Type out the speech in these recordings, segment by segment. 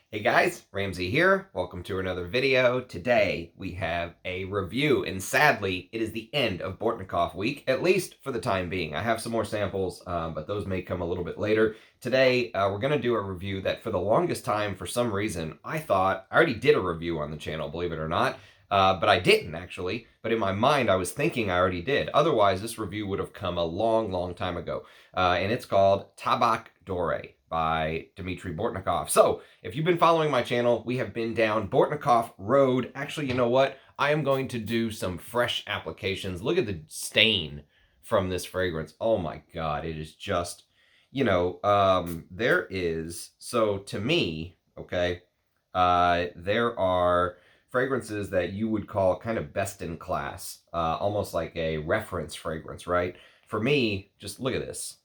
Hey guys, Ramsey here. Welcome to another video. Today we have a review, and sadly, it is the end of Bortnikoff week, at least for the time being. I have some more samples, but those may come a little bit later. Today, we're going to do a review that for the longest time, for some reason, I thought I already did a review on the channel, believe it or not, but I didn't actually. But in my mind, I was thinking I already did. Otherwise, this review would have come a long, long time ago, and it's called Tabac Dore by Dmitry Bortnikoff. So, if you've been following my channel, we have been down Bortnikoff Road. Actually, you know what? I am going to do some fresh applications. Look at the stain from this fragrance. Oh my God, it is just, there is, so to me, okay, there are fragrances that you would call kind of best in class, almost like a reference fragrance, right? For me, just look at this.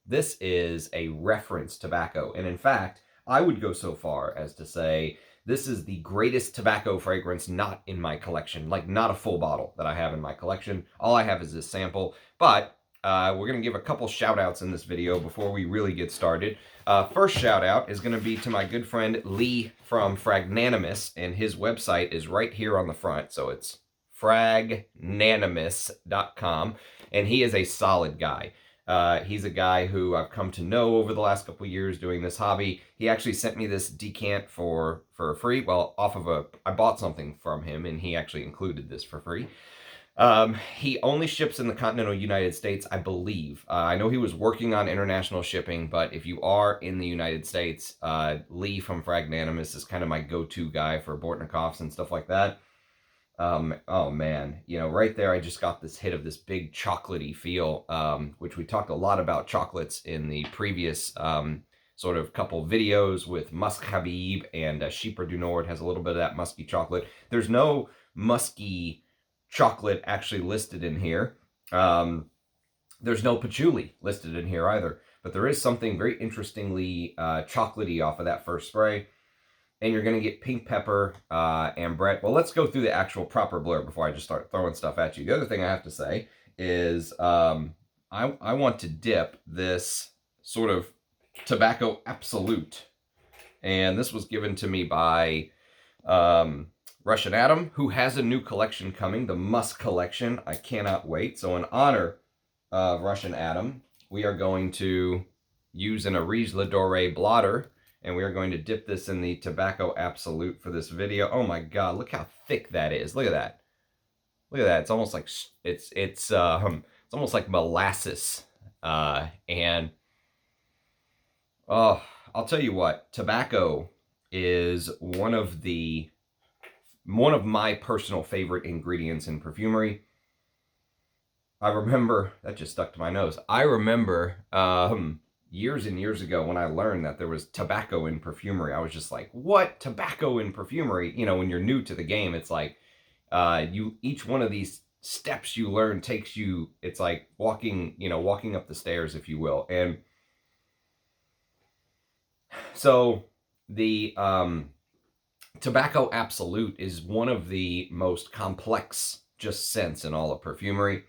This is a reference tobacco. And in fact, I would go so far as to say this is the greatest tobacco fragrance not in my collection, like not a full bottle that I have in my collection. All I have is this sample, but we're going to give a couple shout outs in this video before we really get started. First shout out is going to be to my good friend Lee from Fragnanimous, and his website is right here on the front. So it's fragnanimous.com, and he is a solid guy. He's a guy who I've come to know over the last couple of years doing this hobby. He actually sent me this decant for free. Well, I bought something from him, and he actually included this for free. He only ships in the continental United States, I believe. I know he was working on international shipping, but if you are in the United States, Lee from Fragnanimous is kind of my go-to guy for Bortnikoffs and stuff like that. Oh man, right there, I just got this hit of this big chocolatey feel, which we talked a lot about chocolates in the previous sort of couple videos with Musk Habib and Chypre du Nord has a little bit of that musky chocolate. There's no musky chocolate actually listed in here. There's no patchouli listed in here either, but there is something very interestingly chocolatey off of that first spray. And you're going to get pink pepper, ambrette. Well, let's go through the actual proper blurb before I just start throwing stuff at you. The other thing I have to say is I want to dip this sort of tobacco absolute. And this was given to me by Russian Adam, who has a new collection coming, the Musk collection. I cannot wait. So in honor of Russian Adam, we are going to use an Arise Dore blotter, and we are going to dip this in the Tobacco Absolute for this video. Oh my God, look how thick that is. Look at that. Look at that. It's almost like it's almost like molasses. And oh, I'll tell you what, tobacco is one of my personal favorite ingredients in perfumery. I remember, that just stuck to my nose. I remember years and years ago when I learned that there was tobacco in perfumery. I was just like, what? Tobacco in perfumery? When you're new to the game, it's like each one of these steps you learn takes you, it's like walking up the stairs, if you will. And so the Tobacco Absolute is one of the most complex just scents in all of perfumery.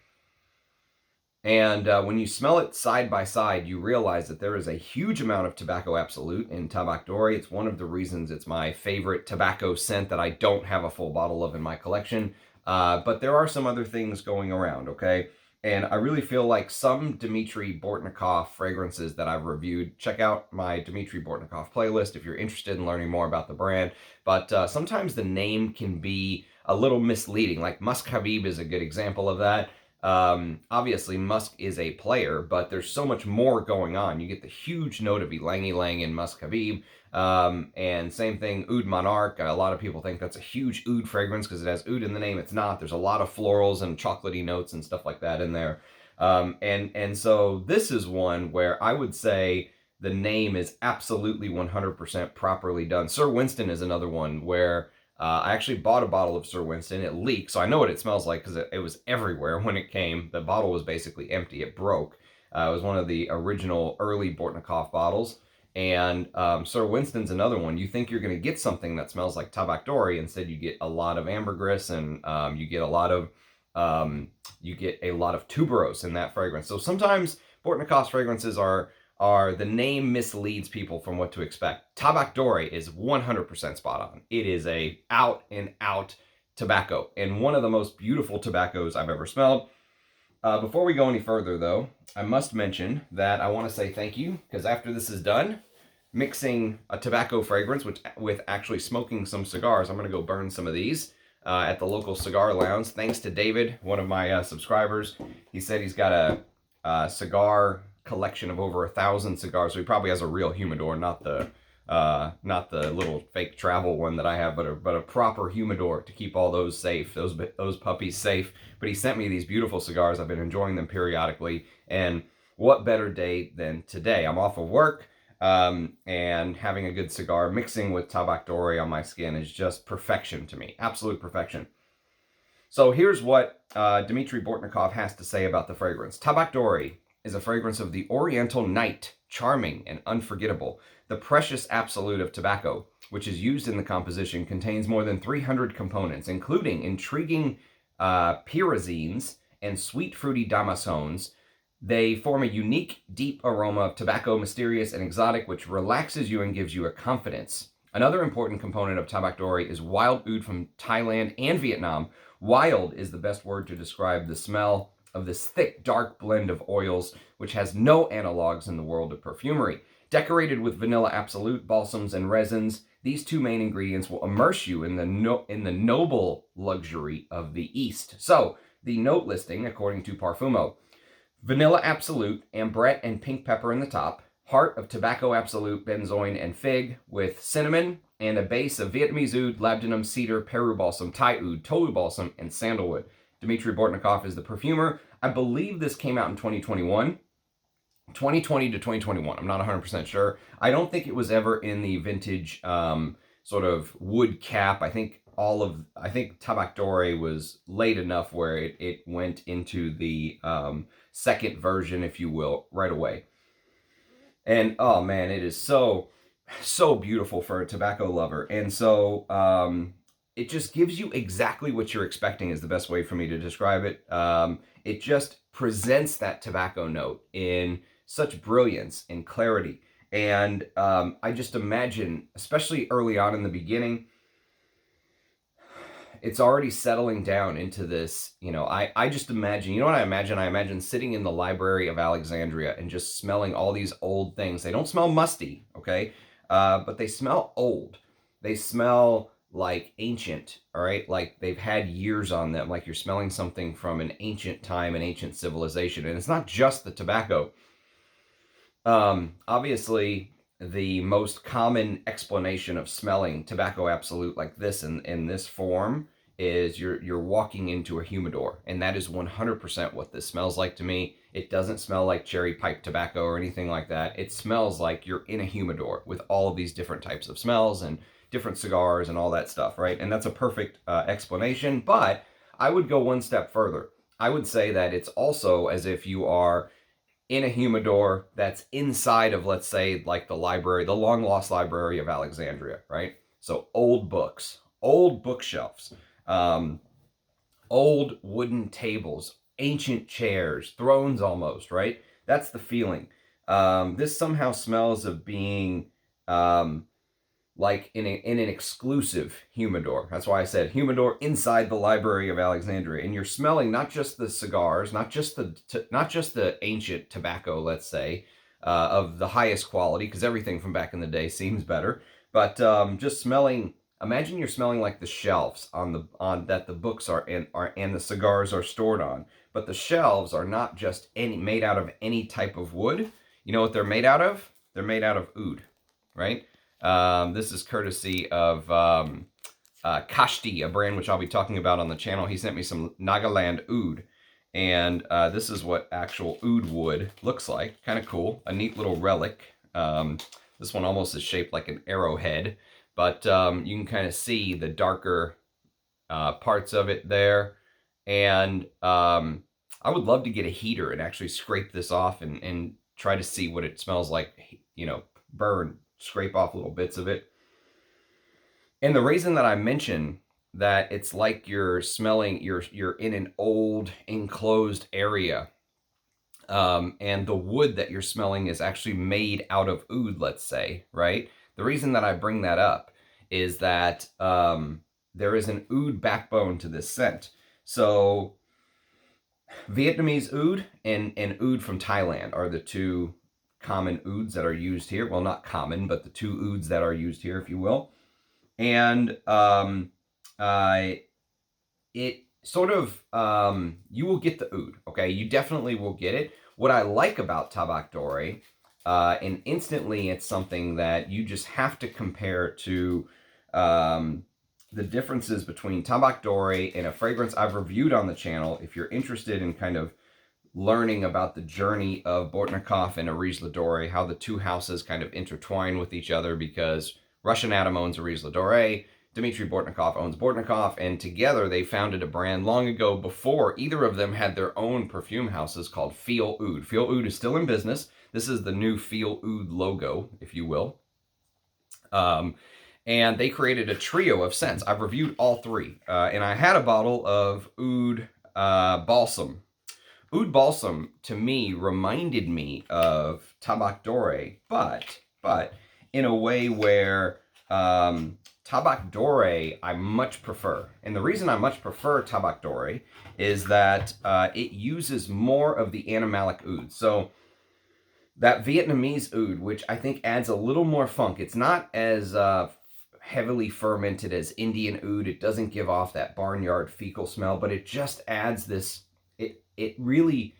And when you smell it side by side, you realize that there is a huge amount of Tobacco Absolute in Tabac Dore. It's one of the reasons it's my favorite tobacco scent that I don't have a full bottle of in my collection. But there are some other things going around, okay? And I really feel like some Dmitry Bortnikoff fragrances that I've reviewed, check out my Dmitry Bortnikoff playlist if you're interested in learning more about the brand. But sometimes the name can be a little misleading. Like Musk Habib is a good example of that. Obviously Musk is a player, but there's so much more going on. You get the huge note of ylang ylang in Musk Habib, and same thing, Oud Monarch. A lot of people think that's a huge oud fragrance because it has oud in the name. It's not. There's a lot of florals and chocolatey notes and stuff like that in there. And so this is one where I would say the name is absolutely 100% properly done. Sir Winston is another one where I actually bought a bottle of Sir Winston. It leaked, so I know what it smells like because it was everywhere when it came. The bottle was basically empty. It broke. It was one of the original early Bortnikoff bottles. And Sir Winston's another one. You think you're going to get something that smells like Tabac Dore. Instead, you get a lot of ambergris, and you get a lot of tuberose in that fragrance. So sometimes Bortnikoff's fragrances are are, the name misleads people from what to expect. Tabac Dore is 100% spot on. It is a out and out tobacco, and one of the most beautiful tobaccos I've ever smelled. Before we go any further, though, I must mention that I want to say thank you, because after this is done, mixing a tobacco fragrance with actually smoking some cigars, I'm going to go burn some of these at the local cigar lounge. Thanks to David, one of my subscribers. He said he's got a cigar collection of over 1,000 cigars. So he probably has a real humidor, not the little fake travel one that I have, but a proper humidor to keep all those safe, those puppies safe. But he sent me these beautiful cigars. I've been enjoying them periodically, and what better day than today? I'm off of work, and having a good cigar mixing with Tabac Dore on my skin is just perfection to me, absolute perfection. So here's what Dmitry Bortnikoff has to say about the fragrance. Tabac Dore is a fragrance of the Oriental night, charming and unforgettable. The precious absolute of tobacco, which is used in the composition, contains more than 300 components, including intriguing pyrazines and sweet fruity damasones. They form a unique, deep aroma of tobacco, mysterious and exotic, which relaxes you and gives you a confidence. Another important component of Tabac Dore is wild oud from Thailand and Vietnam. Wild is the best word to describe the smell of this thick, dark blend of oils, which has no analogs in the world of perfumery. Decorated with vanilla absolute, balsams, and resins, these two main ingredients will immerse you in the noble luxury of the East. So, the note listing, according to Parfumo: vanilla absolute, ambrette and pink pepper in the top, heart of tobacco absolute, benzoin, and fig, with cinnamon, and a base of Vietnamese oud, labdanum, cedar, Peru balsam, Thai oud, Tolu balsam, and sandalwood. Dmitry Bortnikoff is the perfumer. I believe this came out in 2020 to 2021. I'm not 100% sure. I don't think it was ever in the vintage sort of wood cap. I think Tabac Dore was late enough where it went into the second version, if you will, right away. And oh man, it is so beautiful for a tobacco lover. And so it just gives you exactly what you're expecting, is the best way for me to describe it. It just presents that tobacco note in such brilliance and clarity. And I just imagine, especially early on in the beginning, it's already settling down into this, I just imagine, you know what I imagine? I imagine sitting in the Library of Alexandria and just smelling all these old things. They don't smell musty, okay? But they smell old. They smell like ancient, all right? Like they've had years on them, like you're smelling something from an ancient time, an ancient civilization. And it's not just the tobacco. Obviously, the most common explanation of smelling tobacco absolute like this in this form is you're walking into a humidor, and that is 100% what this smells like to me. It doesn't smell like cherry pipe tobacco or anything like that. It smells like you're in a humidor with all of these different types of smells and different cigars and all that stuff, right? And that's a perfect explanation, but I would go one step further. I would say that it's also as if you are in a humidor that's inside of, let's say, like the library, the long lost Library of Alexandria, right? So old books, old bookshelves, old wooden tables, ancient chairs, thrones almost, right? That's the feeling. This somehow smells of being like in an exclusive humidor. That's why I said humidor inside the Library of Alexandria. And you're smelling not just the cigars, not just the ancient tobacco, let's say, of the highest quality, because everything from back in the day seems better, but just smelling. Imagine you're smelling like the shelves that the books are and the cigars are stored on. But the shelves are not just made out of any type of wood. You know what they're made out of? They're made out of oud, right? This is courtesy of Kashti, a brand which I'll be talking about on the channel. He sent me some Nagaland oud, and this is what actual oud wood looks like. Kind of cool, a neat little relic. This one almost is shaped like an arrowhead, but you can kind of see the darker parts of it there. And I would love to get a heater and actually scrape this off and try to see what it smells like, scrape off little bits of it. And the reason that I mention that it's like you're smelling, you're in an old enclosed area, and the wood that you're smelling is actually made out of oud, let's say, right? The reason that I bring that up is that there is an oud backbone to this scent. So Vietnamese oud and oud from Thailand are the two common ouds that are used here. Well, not common, but the two ouds that are used here, if you will. And it sort of, you will get the oud, okay? You definitely will get it. What I like about Tabac Dore, and instantly it's something that you just have to compare to the differences between Tabac Dore and a fragrance I've reviewed on the channel. If you're interested in kind of learning about the journey of Bortnikoff and Arise Dore, how the two houses kind of intertwine with each other, because Russian Adam owns Arise Dore, Dmitry Bortnikoff owns Bortnikoff, and together they founded a brand long ago before either of them had their own perfume houses called Feel Oud. Feel Oud is still in business. This is the new Feel Oud logo, if you will. And they created a trio of scents. I've reviewed all three. And I had a bottle of Oud Balsam. Oud Balsam, to me, reminded me of Tabac Dore, but in a way where Tabac Dore I much prefer. And the reason I much prefer Tabac Dore is that it uses more of the animalic oud. So that Vietnamese oud, which I think adds a little more funk. It's not as heavily fermented as Indian oud. It doesn't give off that barnyard fecal smell, but it just adds this, it really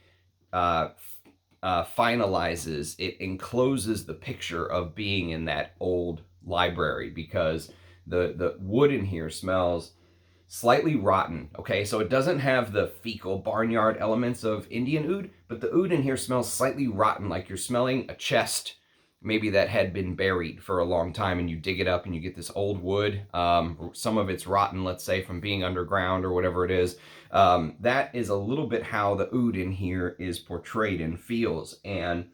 finalizes, it encloses the picture of being in that old library, because the wood in here smells slightly rotten, okay? So it doesn't have the fecal barnyard elements of Indian oud, but the oud in here smells slightly rotten, like you're smelling a chest maybe that had been buried for a long time, and you dig it up and you get this old wood. Some of it's rotten, let's say, from being underground or whatever it is. That is a little bit how the oud in here is portrayed and feels. And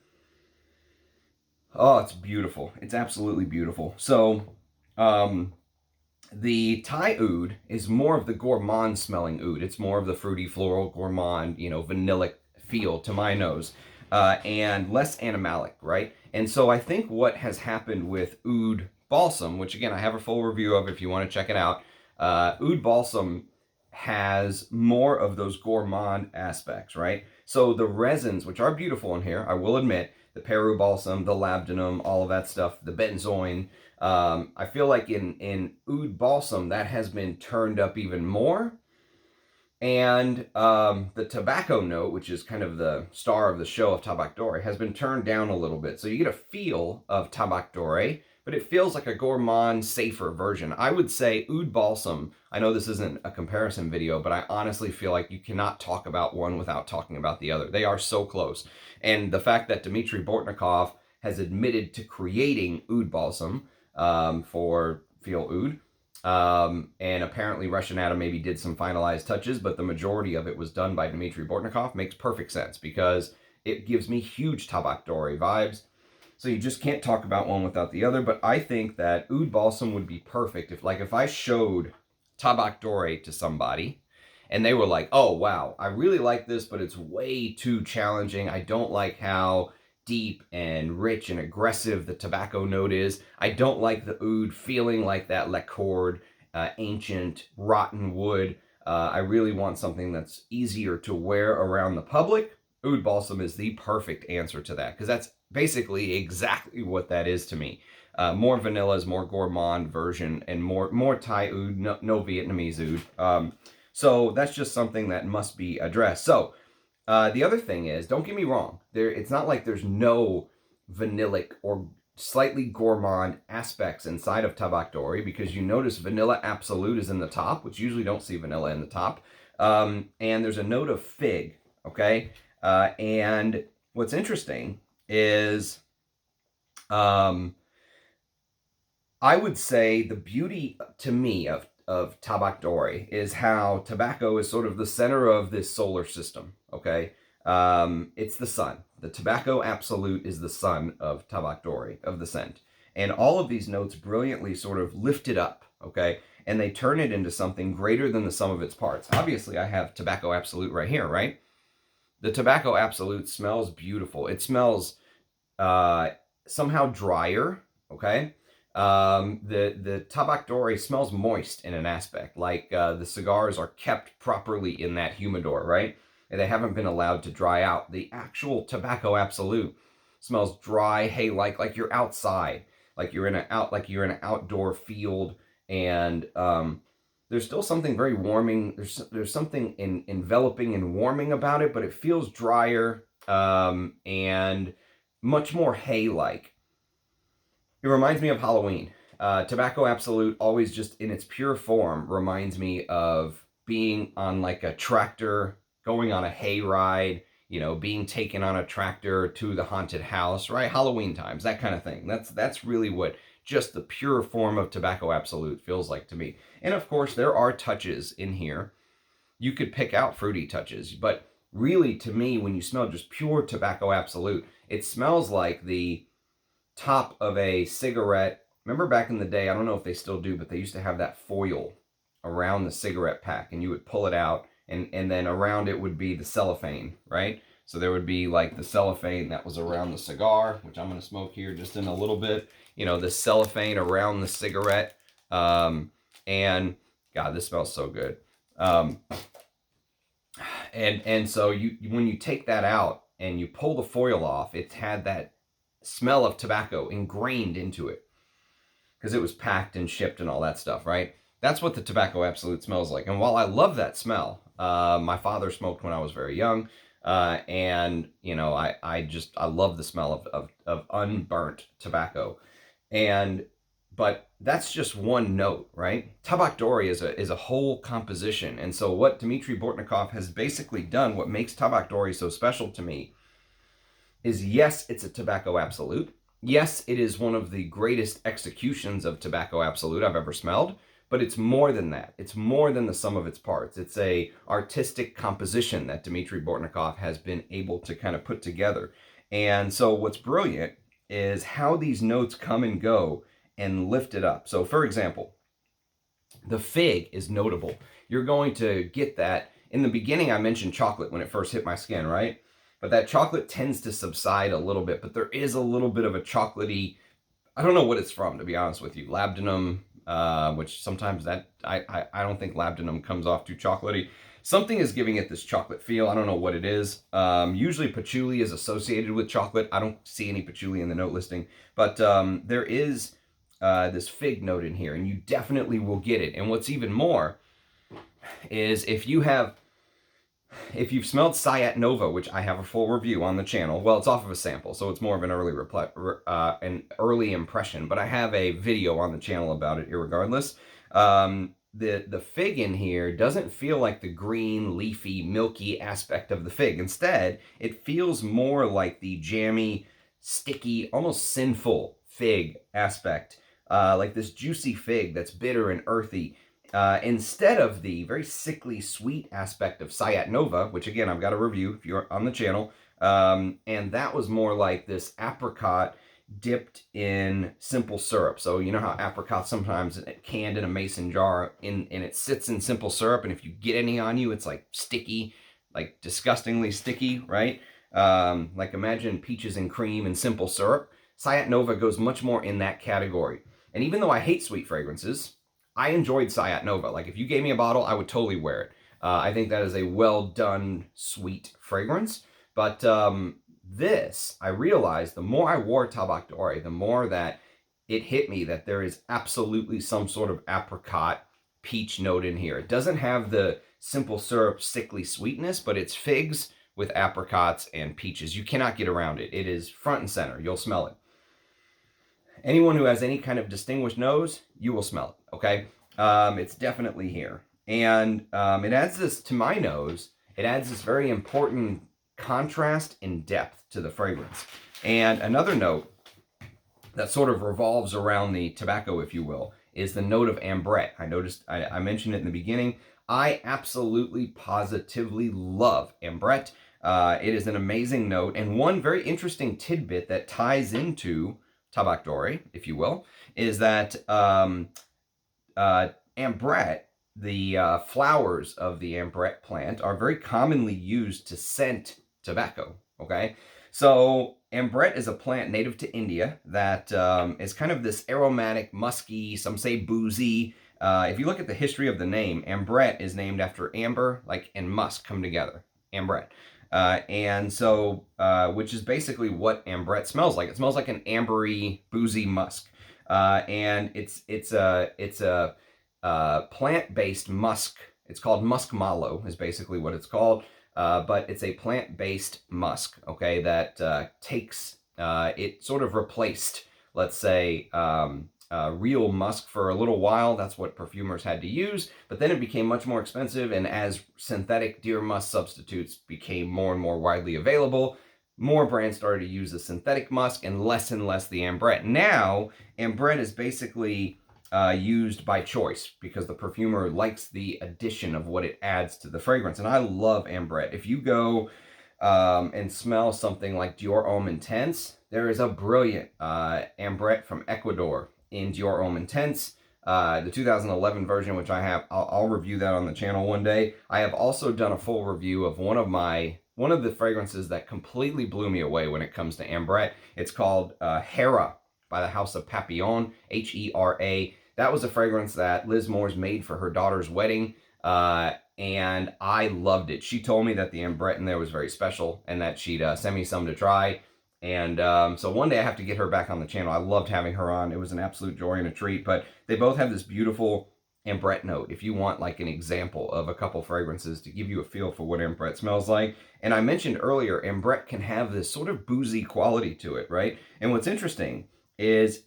oh, it's beautiful. It's absolutely beautiful. So the Thai oud is more of the gourmand smelling oud. It's more of the fruity, floral, gourmand, vanillic feel to my nose, and less animalic, right? And so I think what has happened with Oud Balsam, which again I have a full review of if you want to check it out, Oud Balsam has more of those gourmand aspects, right? So the resins, which are beautiful in here, I will admit, the Peru Balsam, the Labdanum, all of that stuff, the benzoin, I feel like in Oud Balsam, that has been turned up even more. And the tobacco note, which is kind of the star of the show of Tabac Dore, has been turned down a little bit. So you get a feel of Tabac Dore, but it feels like a gourmand, safer version. I would say Oud Balsam, I know this isn't a comparison video, but I honestly feel like you cannot talk about one without talking about the other. They are so close. And the fact that Dmitry Bortnikoff has admitted to creating Oud Balsam for Feel Oud, and apparently Russian Adam maybe did some finalized touches, but the majority of it was done by Dmitry Bortnikoff, makes perfect sense, because it gives me huge Tabac Dore vibes. So you just can't talk about one without the other. But I think that Oud Balsam would be perfect if I showed Tabac Dore to somebody and they were like, oh wow, I really like this, but it's way too challenging. I don't like how deep and rich and aggressive the tobacco note is. I don't like the oud feeling like that lacquered, ancient, rotten wood. I really want something that's easier to wear around the public. Oud Balsam is the perfect answer to that, because that's basically exactly what that is to me. More vanillas, more gourmand version, and more Thai oud, no Vietnamese oud. So that's just something that must be addressed. So the other thing is, don't get me wrong, it's not like there's no vanillic or slightly gourmand aspects inside of Tabac Dore, because you notice Vanilla Absolute is in the top, which usually don't see vanilla in the top. And there's a note of fig, okay? And what's interesting is I would say the beauty to me of Tabac Dore is how tobacco is sort of the center of this solar system, okay? It's the sun. The Tobacco Absolute is the sun of Tabac Dore, of the scent. And all of these notes brilliantly sort of lift it up, okay? And they turn it into something greater than the sum of its parts. Obviously, I have Tobacco Absolute right here, right? The Tobacco Absolute smells beautiful. It smells uh, somehow drier. Okay. The Tabac Dore smells moist in an aspect, like the cigars are kept properly in that humidor, right? And they haven't been allowed to dry out. The actual Tobacco Absolute smells dry, hay like you're outside, like you're in an outdoor field, and there's still something very warming. There's something enveloping and warming about it, but it feels drier and much more hay-like. It reminds me of Halloween. Tobacco Absolute, always just in its pure form, reminds me of being on like a tractor, going on a hay ride, being taken on a tractor to the haunted house, right? Halloween times, that kind of thing. That's really what just the pure form of Tobacco Absolute feels like to me. And of course, there are touches in here. You could pick out fruity touches, but really, to me, when you smell just pure Tobacco Absolute, it smells like the top of a cigarette. Remember back in the day, I don't know if they still do, but they used to have that foil around the cigarette pack, and you would pull it out, and then around it would be the cellophane, right? So there would be like the cellophane that was around the cigar, which I'm going to smoke here just in a little bit. The cellophane around the cigarette. And God, this smells so good. And so when you take that out and you pull the foil off, it's had that smell of tobacco ingrained into it because it was packed and shipped and all that stuff, right? That's what the Tobacco Absolute smells like. And while I love that smell, my father smoked when I was very young, and I love the smell of unburnt tobacco, but that's just one note, right? Tabac Dore is a whole composition, and so what Dmitry Bortnikoff has basically done, what makes Tabac Dore so special to me, is yes, it's a Tobacco Absolute. Yes, it is one of the greatest executions of Tobacco Absolute I've ever smelled, but it's more than that. It's more than the sum of its parts. It's a artistic composition that Dmitry Bortnikoff has been able to kind of put together. And so what's brilliant is how these notes come and go and lift it up. So for example, the fig is notable. You're going to get that. In the beginning, I mentioned chocolate when it first hit my skin, right? But that chocolate tends to subside a little bit, but there is a little bit of a chocolatey, I don't know what it's from, to be honest with you. Labdanum, which sometimes that, I don't think labdanum comes off too chocolatey. Something is giving it this chocolate feel. I don't know what it is. Usually patchouli is associated with chocolate. I don't see any patchouli in the note listing, but there is this fig note in here, and you definitely will get it. And what's even more is if you've smelled Sayat Nova, which I have a full review on the channel, well, it's off of a sample, so it's more of an early impression, but I have a video on the channel about it irregardless. The fig in here doesn't feel like the green, leafy, milky aspect of the fig. Instead, it feels more like the jammy, sticky, almost sinful fig aspect, like this juicy fig that's bitter and earthy. Instead of the very sickly sweet aspect of Sayat Nova, which again, I've got a review if you're on the channel, and that was more like this apricot dipped in simple syrup. So you know how apricots sometimes canned in a mason jar and it sits in simple syrup, and if you get any on you, it's like sticky, like disgustingly sticky, right? Like imagine peaches and cream and simple syrup. Sayat Nova goes much more in that category. And even though I hate sweet fragrances, I enjoyed Sayat Nova. Like if you gave me a bottle, I would totally wear it. I think that is a well done sweet fragrance. But this, I realized the more I wore Tabac Dore, the more that it hit me that there is absolutely some sort of apricot peach note in here. It doesn't have the simple syrup sickly sweetness, but it's figs with apricots and peaches. You cannot get around it. It is front and center. You'll smell it. Anyone who has any kind of distinguished nose, you will smell it, okay? It's definitely here. And it adds this, to my nose, it adds this very important contrast and depth to the fragrance. And another note that sort of revolves around the tobacco, if you will, is the note of ambrette. I mentioned it in the beginning. I absolutely, positively love ambrette. It is an amazing note. And one very interesting tidbit that ties into Tabac Dore, if you will, is that ambrette, the flowers of the ambrette plant, are very commonly used to scent tobacco, okay? So ambrette is a plant native to India that is kind of this aromatic, musky, some say boozy. If you look at the history of the name, ambrette is named after amber, like, and musk come together, ambrette. And so, which is basically what ambrette smells like. It smells like an ambery, boozy musk. And it's a plant-based musk. It's called musk mallow, is basically what it's called. But it's a plant-based musk, okay, that takes, it sort of replaced, let's say, real musk for a little while. That's what perfumers had to use, but then it became much more expensive, and as synthetic deer musk substitutes became more and more widely available, more brands started to use the synthetic musk and less the ambrette. Now, ambrette is basically used by choice because the perfumer likes the addition of what it adds to the fragrance. And I love ambrette. If you go and smell something like Dore Homme Intense, there is a brilliant ambrette from Ecuador in Dore Homme Intense. The 2011 version, which I have, I'll review that on the channel one day. I have also done a full review of one of the fragrances that completely blew me away when it comes to ambrette. It's called Hera by the House of Papillon, Hera. That was a fragrance that Liz Moores made for her daughter's wedding, and I loved it. She told me that the ambrette in there was very special and that she'd send me some to try. And so one day I have to get her back on the channel. I loved having her on. It was an absolute joy and a treat. But they both have this beautiful ambrette note. If you want like an example of a couple fragrances to give you a feel for what ambrette smells like. And I mentioned earlier, ambrette can have this sort of boozy quality to it, right? And what's interesting is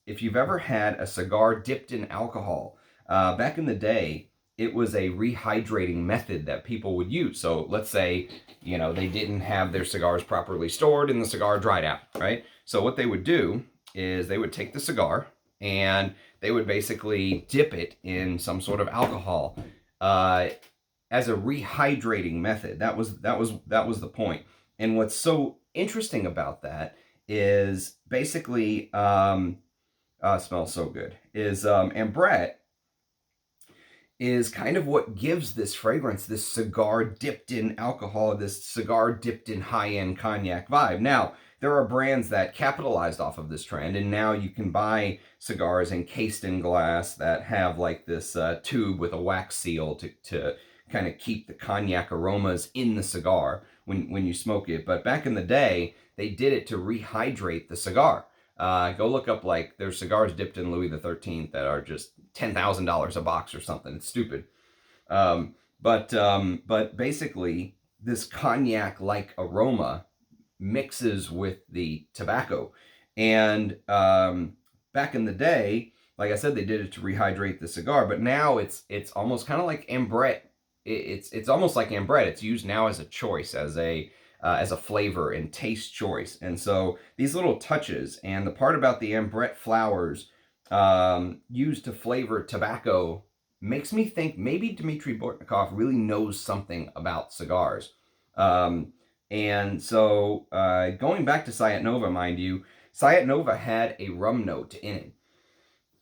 if you've ever had a cigar dipped in alcohol, back in the day, it was a rehydrating method that people would use. So let's say, you know, they didn't have their cigars properly stored and the cigar dried out, right? So what they would do is they would take the cigar and they would basically dip it in some sort of alcohol as a rehydrating method. That was the point. And what's so interesting about that is basically smells so good is ambrette is kind of what gives this fragrance this cigar dipped in alcohol, this cigar dipped in high-end cognac vibe. Now, there are brands that capitalized off of this trend, and now you can buy cigars encased in glass that have like this tube with a wax seal to kind of keep the cognac aromas in the cigar when you smoke it. But back in the day, they did it to rehydrate the cigar. Go look up, like, there's cigars dipped in Louis XIII that are just $10,000 a box or something. It's stupid. But basically, this cognac-like aroma mixes with the tobacco. And back in the day, like I said, they did it to rehydrate the cigar. But now it's almost kind of like ambrette. It's almost like ambrette. It's used now as a choice, as a flavor and taste choice. And so these little touches, and the part about the ambrette flowers used to flavor tobacco makes me think maybe Dmitry Bortnikoff really knows something about cigars. And so going back to Sayat Nova, mind you, Sayat Nova had a rum note in it.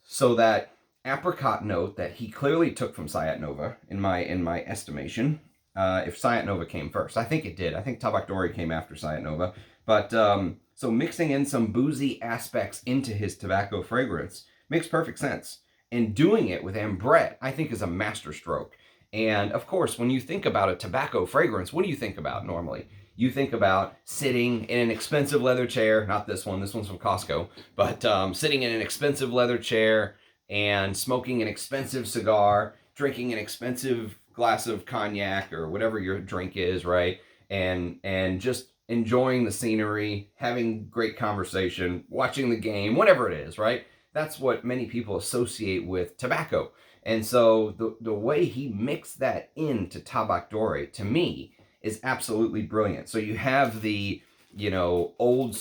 So that apricot note that he clearly took from Sayat Nova, in my estimation, if Sayat Nova came first. I think it did. I think Tabac Dore came after Sayat Nova. But so mixing in some boozy aspects into his tobacco fragrance makes perfect sense. And doing it with ambrette, I think, is a masterstroke. And of course, when you think about a tobacco fragrance, what do you think about normally? You think about sitting in an expensive leather chair, not this one's from Costco, but sitting in an expensive leather chair and smoking an expensive cigar, drinking an expensive glass of cognac or whatever your drink is, right? And just enjoying the scenery, having great conversation, watching the game, whatever it is, right? That's what many people associate with tobacco. And so the way he mixed that into Tabac Dore, to me, is absolutely brilliant. So you have the, you know, old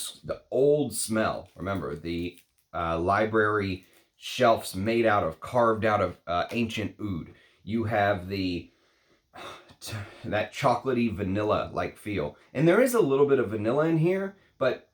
smell. Remember, the library shelves made out of, carved out of ancient oud. You have that chocolatey vanilla-like feel. And there is a little bit of vanilla in here, but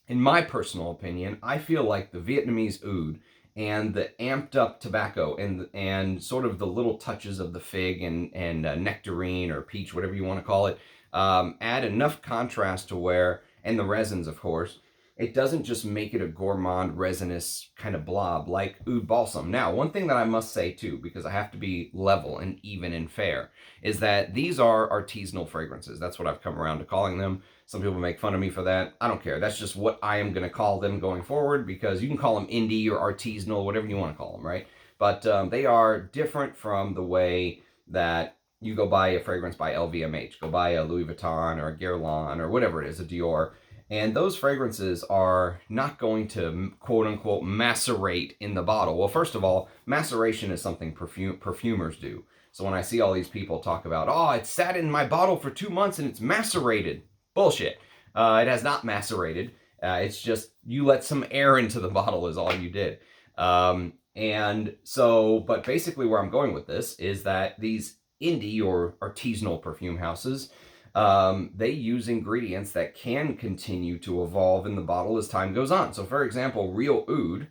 in my personal opinion, I feel like the Vietnamese oud and the amped up tobacco and sort of the little touches of the fig and nectarine or peach, whatever you want to call it, add enough contrast to where, and the resins, of course, it doesn't just make it a gourmand resinous kind of blob like Oud Balsam. Now, one thing that I must say too, because I have to be level and even and fair, is that these are artisanal fragrances. That's what I've come around to calling them. Some people make fun of me for that. I don't care. That's just what I am going to call them going forward, because you can call them indie or artisanal, whatever you want to call them, right? But they are different from the way that you go buy a fragrance by LVMH, go buy a Louis Vuitton or a Guerlain or whatever it is, a Dior. And those fragrances are not going to, quote unquote, macerate in the bottle. Well, first of all, maceration is something perfumers do. So when I see all these people talk about, oh, it sat in my bottle for 2 months and it's macerated. Bullshit. It has not macerated. It's just you let some air into the bottle is all you did. And so, but basically where I'm going with this is that these indie or artisanal perfume houses, they use ingredients that can continue to evolve in the bottle as time goes on. So for example, real oud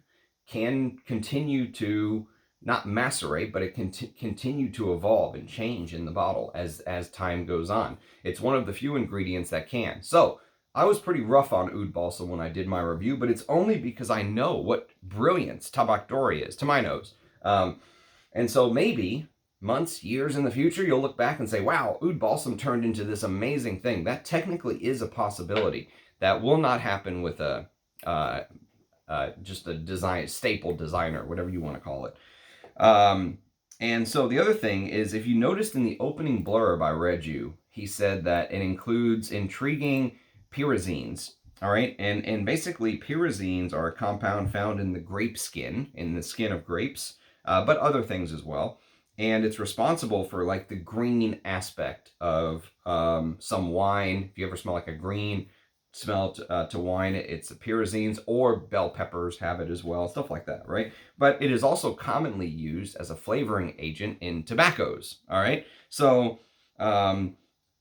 can continue to not macerate, but it can continue to evolve and change in the bottle as time goes on. It's one of the few ingredients that can. So I was pretty rough on Oud Balsam when I did my review, but it's only because I know what brilliance Tabac Dore is, to my nose. And so maybe months, years in the future, you'll look back and say, wow, Oud Balsam turned into this amazing thing. That technically is a possibility. That will not happen with a just a staple designer, whatever you want to call it. And so the other thing is, if you noticed in the opening blurb I read you, he said that it includes intriguing pyrazines. All right, and basically pyrazines are a compound found in the grape skin, in the skin of grapes, but other things as well. And it's responsible for like the green aspect of some wine. If you ever smell like a green smell to wine, it's the pyrazines, or bell peppers have it as well, stuff like that, right? But it is also commonly used as a flavoring agent in tobaccos, all right? So I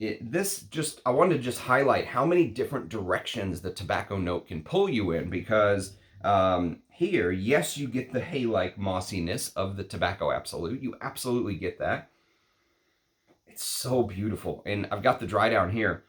wanted to just highlight how many different directions the tobacco note can pull you in, because here, yes, you get the hay-like mossiness of the Tobacco Absolute. You absolutely get that. It's so beautiful. And I've got the dry down here.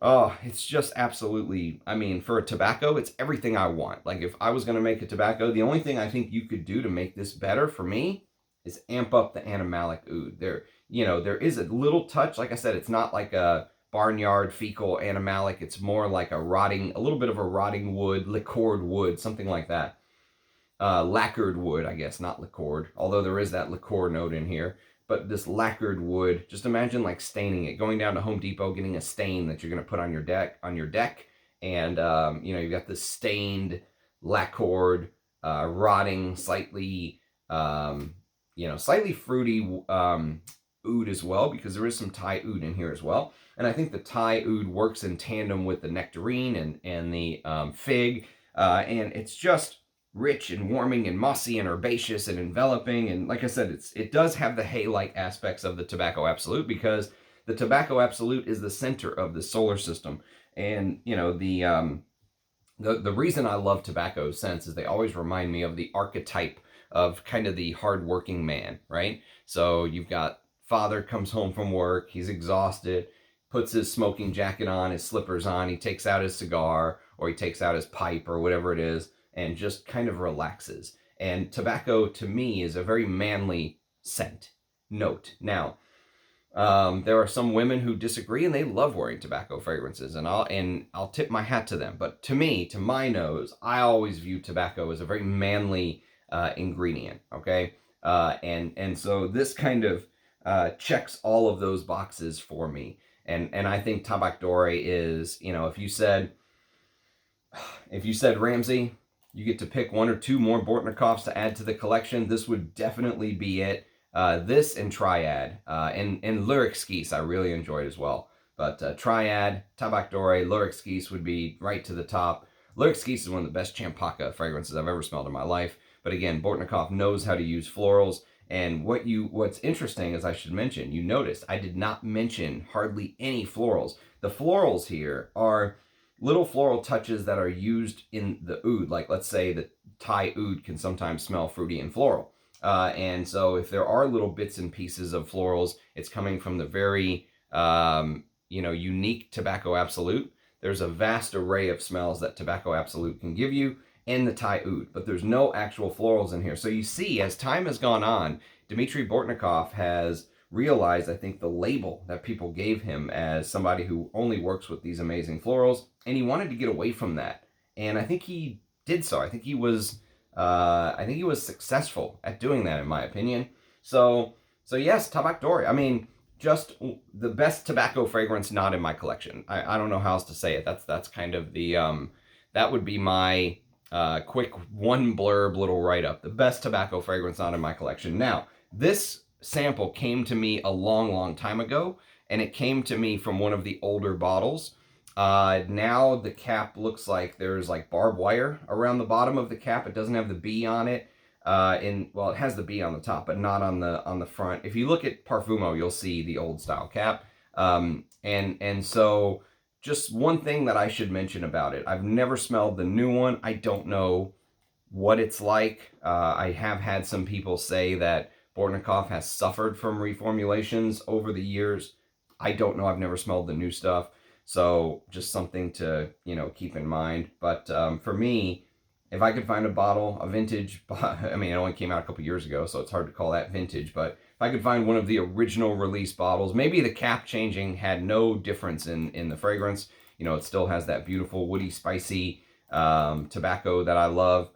Oh, it's just absolutely, I mean, for a tobacco, it's everything I want. Like if I was going to make a tobacco, the only thing I think you could do to make this better for me is amp up the animalic oud. There is a little touch. Like I said, it's not like a barnyard fecal animalic. It's more like a little bit of a rotting wood, liquored wood, something like that. Lacquered wood, I guess, not liquored, although there is that liqueur note in here. But this lacquered wood, just imagine like staining it, going down to Home Depot, getting a stain that you're going to put on your deck, and you've got this stained, lacquered, rotting, slightly fruity oud as well, because there is some Thai oud in here as well. And I think the Thai oud works in tandem with the nectarine and the fig, and it's just rich and warming and mossy and herbaceous and enveloping. And like I said, it does have the hay-like aspects of the Tobacco Absolute, because the Tobacco Absolute is the center of the solar system. And the reason I love tobacco scents is they always remind me of the archetype of kind of the hardworking man, right? So you've got father comes home from work, he's exhausted, puts his smoking jacket on, his slippers on, he takes out his cigar, or he takes out his pipe or whatever it is, and just kind of relaxes. And tobacco, to me, is a very manly scent note. Now, there are some women who disagree, and they love wearing tobacco fragrances, and I'll tip my hat to them. But to me, to my nose, I always view tobacco as a very manly ingredient. Okay, and so this kind of checks all of those boxes for me. And I think Tabac Dore is, if you said, Ramsey, you get to pick one or two more Bortnikoffs to add to the collection, this would definitely be it. This and Triad, and Lurikskis I really enjoyed as well. But Triad, Tabac Dore, Lurikskis would be right to the top. Lurikskis is one of the best Champaka fragrances I've ever smelled in my life. But again, Bortnikoff knows how to use florals. And what's interesting is, I should mention, you noticed I did not mention hardly any florals. The florals here are little floral touches that are used in the oud. Like, let's say the Thai oud can sometimes smell fruity and floral. And so if there are little bits and pieces of florals, it's coming from the very unique tobacco absolute. There's a vast array of smells that tobacco absolute can give you in the Thai Oud, but there's no actual florals in here. So you see, as time has gone on, Dmitry Bortnikoff has realized, I think, the label that people gave him as somebody who only works with these amazing florals, and he wanted to get away from that. And I think he did so. I think he was successful at doing that, in my opinion. So yes, Tabac Dore. I mean, just the best tobacco fragrance not in my collection. I don't know how else to say it. That's kind of the that would be my quick one blurb little write up. The best tobacco fragrance not in my collection. Now, this sample came to me a long time ago, and it came to me from one of the older bottles. Now the cap looks like there's like barbed wire around the bottom of the cap. It doesn't have the B on it. Well, it has the B on the top, but not on the front. If you look at Parfumo, you'll see the old style cap. And so just one thing that I should mention about it. I've never smelled the new one. I don't know what it's like. I have had some people say that Bortnikoff has suffered from reformulations over the years. I don't know. I've never smelled the new stuff. So just something to, keep in mind. But for me, if I could find a bottle, a vintage, I mean, it only came out a couple years ago, so it's hard to call that vintage. But if I could find one of the original release bottles, maybe the cap changing had no difference in the fragrance. It still has that beautiful woody, spicy tobacco that I love.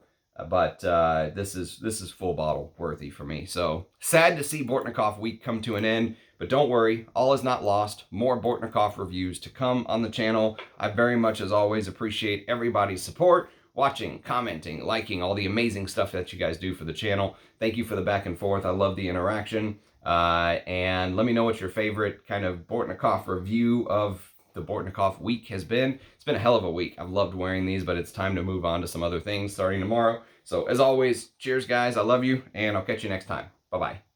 But this is full bottle worthy for me. So sad to see Bortnikoff week come to an end, but don't worry, all is not lost. More Bortnikoff reviews to come on the channel. I very much, as always, appreciate everybody's support, watching, commenting, liking, all the amazing stuff that you guys do for the channel. Thank you for the back and forth. I love the interaction. And let me know what your favorite kind of Bortnikoff review of the Bortnikoff week has been. It's been a hell of a week. I've loved wearing these, but it's time to move on to some other things starting tomorrow. So as always, cheers guys. I love you, and I'll catch you next time. Bye-bye.